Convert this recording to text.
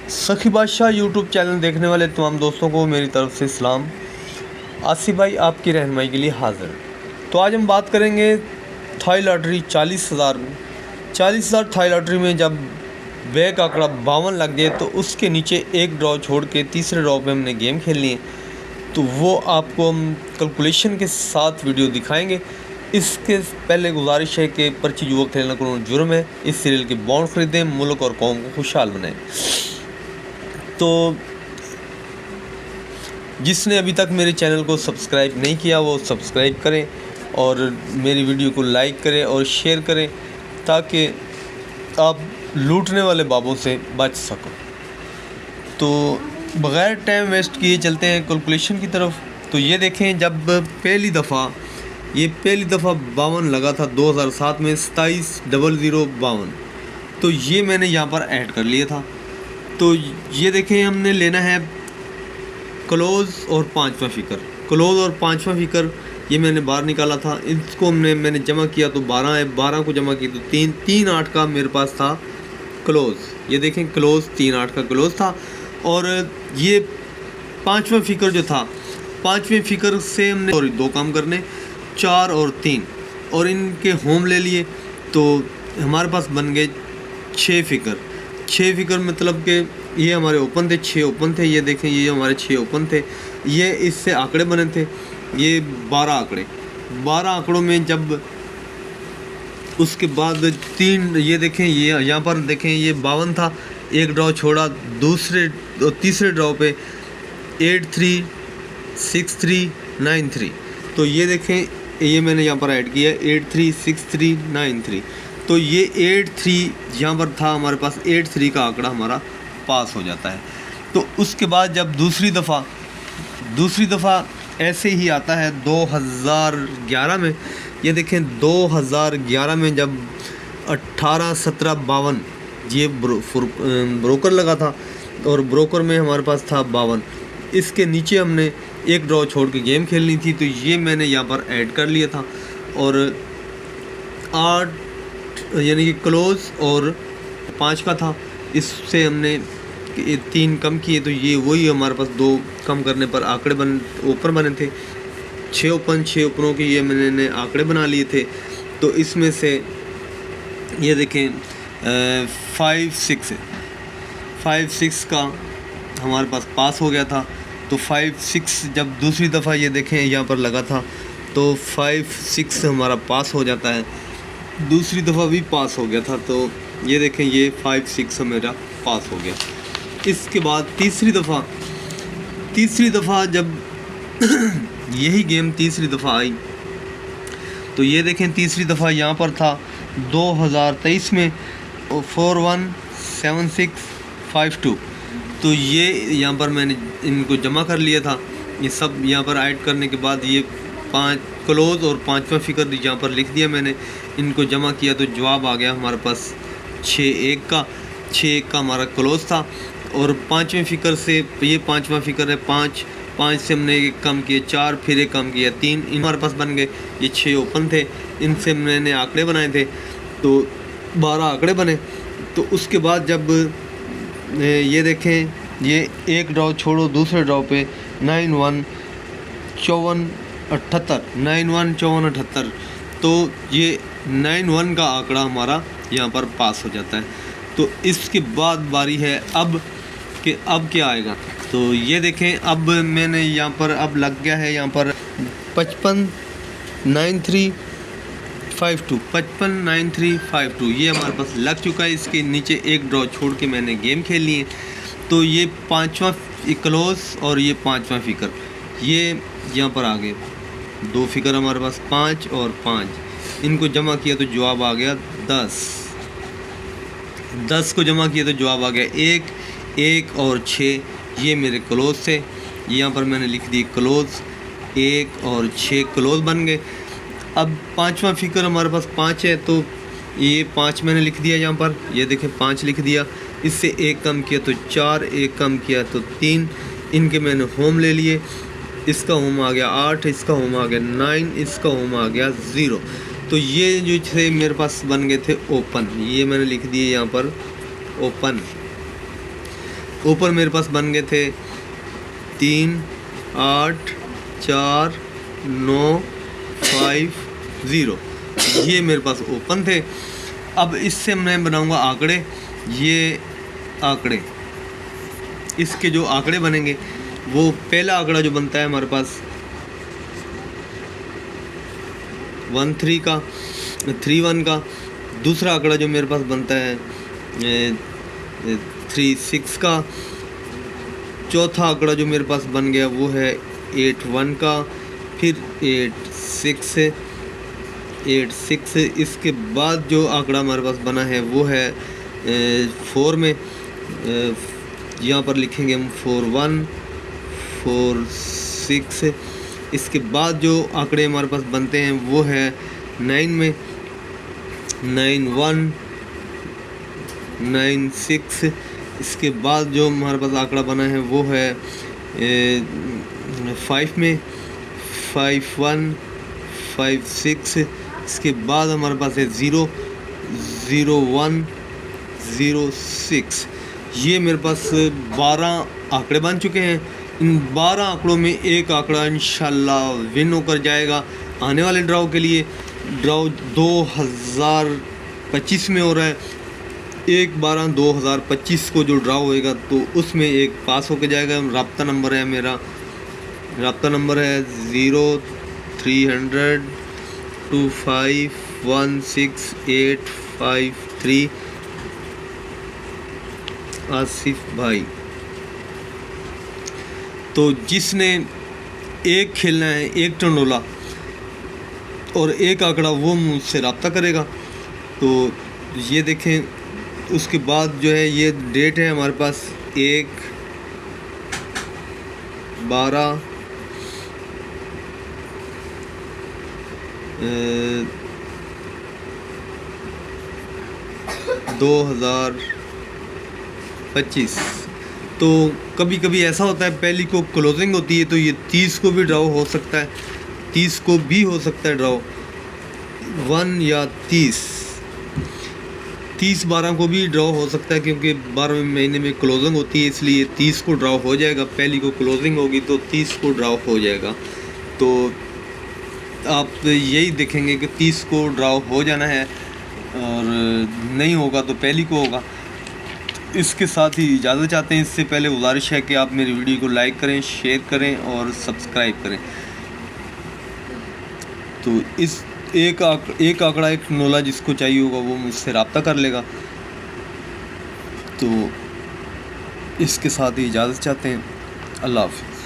सखी बादशाह YouTube channel देखने वाले तमाम दोस्तों को मेरी तरफ से सलाम। आसिफ भाई आपकी रहनुमाई के लिए हाज़िर। तो आज हम बात करेंगे थाई लॉटरी 40,000 में। 40,000 थाई लॉटरी में जब बैक आंकड़ा 52 लग जाए तो उसके नीचे एक ड्रॉ छोड़ के तीसरे ड्रॉ पे हमने गेम खेलनी है। तो वो आपको हम कैलकुलेशन के साथ वीडियो दिखाएंगे। इसके पहले गुजारिश है कि पर्ची युवक खेलना को जुर्म है। इस सीरियल के बॉन्ड खरीदें, मुल्क और कौम को खुशहाल बनाएं। तो जिसने अभी तक मेरे चैनल को सब्सक्राइब नहीं किया वो सब्सक्राइब करें और मेरी वीडियो को लाइक करें और शेयर करें ताकि आप लूटने वाले बाबों से बच सको। तो बग़ैर टाइम वेस्ट किए चलते हैं कैलकुलेशन की तरफ। तो ये देखें, जब पहली दफ़ा 52 लगा था 2007 में 27,052, तो ये मैंने यहाँ पर ऐड कर लिया था। तो ये देखें, हमने लेना है क्लोज़ और पाँचवा फ़िकर। क्लोज़ और पाँचवा फ़िकर ये मैंने बाहर निकाला था। इसको मैंने जमा किया तो 12 है। 12 को जमा किया तो 3-8 का मेरे पास था क्लोज़। ये देखें, क्लोज़ 3-8 का क्लोज़ था। और ये पाँचवा फ़िकर जो था, पाँचवें फ़िकर से हमने और 2 काम करने, 4 और 3, और इनके होम ले लिए तो हमारे पास बन गए 6 फ़िकर। 6 फ़िकर मतलब कि ये हमारे ओपन थे, 6 ओपन थे। ये देखें, ये हमारे 6 ओपन थे। ये इससे आंकड़े बने थे, ये 12 आंकड़े। 12 आंकड़ों में जब उसके बाद 3, ये देखें, ये यहाँ पर देखें, ये 52 था। एक ड्रॉ छोड़ा, तीसरे ड्रॉ पे 836393। तो ये देखें, ये मैंने यहाँ पर ऐड किया 836393। तो ये 83 यहाँ पर था हमारे पास, 83 का आंकड़ा हमारा पास हो जाता है। तो उसके बाद जब दूसरी दफ़ा ऐसे ही आता है 2011 में। ये देखें, 2011 में जब 18-17-52 ये ब्रोकर लगा था और ब्रोकर में हमारे पास था 52। इसके नीचे हमने एक ड्रॉ छोड़ के गेम खेलनी थी, तो ये मैंने यहाँ पर ऐड कर लिया था। और 8 यानी कि क्लोज़ और 5 का था, इससे हमने 3 कम किए। तो ये वही हमारे पास 2 कम करने पर आंकड़े ओपन बने थे। 6 ओपनों के ये मैंने आंकड़े बना लिए थे। तो इसमें से ये देखें 5-6 है। 5-6 का हमारे पास पास हो गया था। तो 5-6 जब दूसरी दफ़ा ये देखें यहाँ पर लगा था तो 5-6 हमारा पास हो जाता है। दूसरी दफ़ा भी पास हो गया था। तो ये देखें, ये 5-6 मेरा पास हो गया। इसके बाद तीसरी दफ़ा जब यही गेम तीसरी दफ़ा आई तो ये देखें, तीसरी दफ़ा यहाँ पर था 2023 में 417652। तो ये यहाँ पर मैंने इनको जमा कर लिया था। ये सब यहाँ पर ऐड करने के बाद ये 5 क्लोज़ और 5वां फ़िकर यहाँ पर लिख दिया मैंने। इनको जमा किया तो जवाब आ गया हमारे पास 6-1 का। 6-1 का हमारा क्लोज़ था। और 5वें फ़िकर से, ये 5वां फ़िकर है, 5 से हमने एक कम किए, 4 फिर एक कम किया, 3 हमारे पास बन गए। ये 6 ओपन थे, इनसे मैंने आंकड़े बनाए थे तो 12 आंकड़े बने। तो उसके बाद जब ये देखें, ये एक ड्रॉ छोड़ो, दूसरे ड्रॉ पे 915478, तो ये 91 का आंकड़ा हमारा यहाँ पर पास हो जाता है। तो इसके बाद बारी है अब क्या आएगा। तो ये देखें, अब मैंने यहाँ पर अब लग गया है यहाँ पर 559352 ये हमारे पास लग चुका है। इसके नीचे एक ड्रॉ छोड़ के मैंने गेम खेल ली है। तो ये 5वां क्लोज़ और ये 5वां फ़िकर ये यहाँ पर आ गए। 2 फ़िकर हमारे पास 5 और 5, इनको जमा किया तो जवाब आ गया 10 को जमा किया तो जवाब आ गया 1 और 6। ये मेरे क्लोज़ थे, यहाँ पर मैंने लिख दी क्लोज़। 1 और 6 क्लोज़ बन गए। अब 5वां फ़िकर हमारे पास 5 है, तो ये 5 मैंने लिख दिया यहाँ पर। ये देखें, 5 लिख दिया। इससे 1 कम किया तो 4, 1 कम किया तो 3, इनके मैंने होम ले लिए। इसका होम आ गया 8, इसका होम आ गया 9, इसका होम आ गया 0। तो ये जो थे मेरे पास बन गए थे ओपन। ये मैंने लिख दिए यहाँ पर ओपन। ऊपर मेरे पास बन गए थे 3 8 4 9 5 0, ये मेरे पास ओपन थे। अब इससे मैं बनाऊंगा आंकड़े। ये आंकड़े, इसके जो आंकड़े बनेंगे, वो पहला आंकड़ा जो बनता है हमारे पास 13 का 31 का, दूसरा आंकड़ा जो मेरे पास बनता है 36 का, चौथा आंकड़ा जो मेरे पास बन गया वो है 81 का, फिर 86, इसके बाद जो आंकड़ा हमारे पास बना है वो है 4 में, यहाँ पर लिखेंगे हम 41 46। इसके बाद जो आंकड़े हमारे पास बनते हैं वो है 9 में, 91 96। इसके बाद जो हमारे पास आंकड़ा बना है वो है 5 में, 51 56। इसके बाद हमारे पास है 0 01 06। ये मेरे पास 12 आंकड़े बन चुके हैं। इन 12 आंकड़ों में एक आंकड़ा इंशाल्लाह विन होकर जाएगा आने वाले ड्रॉ के लिए। ड्रॉ 2025 में हो रहा है। 1/12/2025 को जो ड्रॉ होएगा तो उसमें एक पास होकर जाएगा। राब्ता नंबर है मेरा, राब्ता नंबर है 0300 2516 आसिफ भाई। तो जिसने एक खेलना है, एक टंडोला और एक आंकड़ा, वो मुझसे रब्ता करेगा। तो ये देखें, उसके बाद जो है ये डेट है हमारे पास 1/12 2025। तो कभी कभी ऐसा होता है पहली को क्लोजिंग होती है, तो ये 30 को भी ड्रॉ हो सकता है, 30 को भी हो सकता है ड्रॉ 1 या 30/12 को भी ड्रॉ हो सकता है, क्योंकि 12वें महीने में क्लोजिंग होती है, इसलिए 30 को ड्रॉ हो जाएगा। पहली को क्लोजिंग होगी तो 30 को ड्रॉ हो जाएगा। तो आप यही देखेंगे कि 30 को ड्रॉ हो जाना है, और नहीं होगा तो पहली को होगा। इसके साथ ही इजाज़त चाहते हैं। इससे पहले गुजारिश है कि आप मेरी वीडियो को लाइक करें, शेयर करें और सब्सक्राइब करें। तो इस एक आंकड़ा, एक नोला जिसको चाहिए होगा वो मुझसे रब्ता कर लेगा। तो इसके साथ ही इजाज़त चाहते हैं। अल्लाह हाफ़िज़।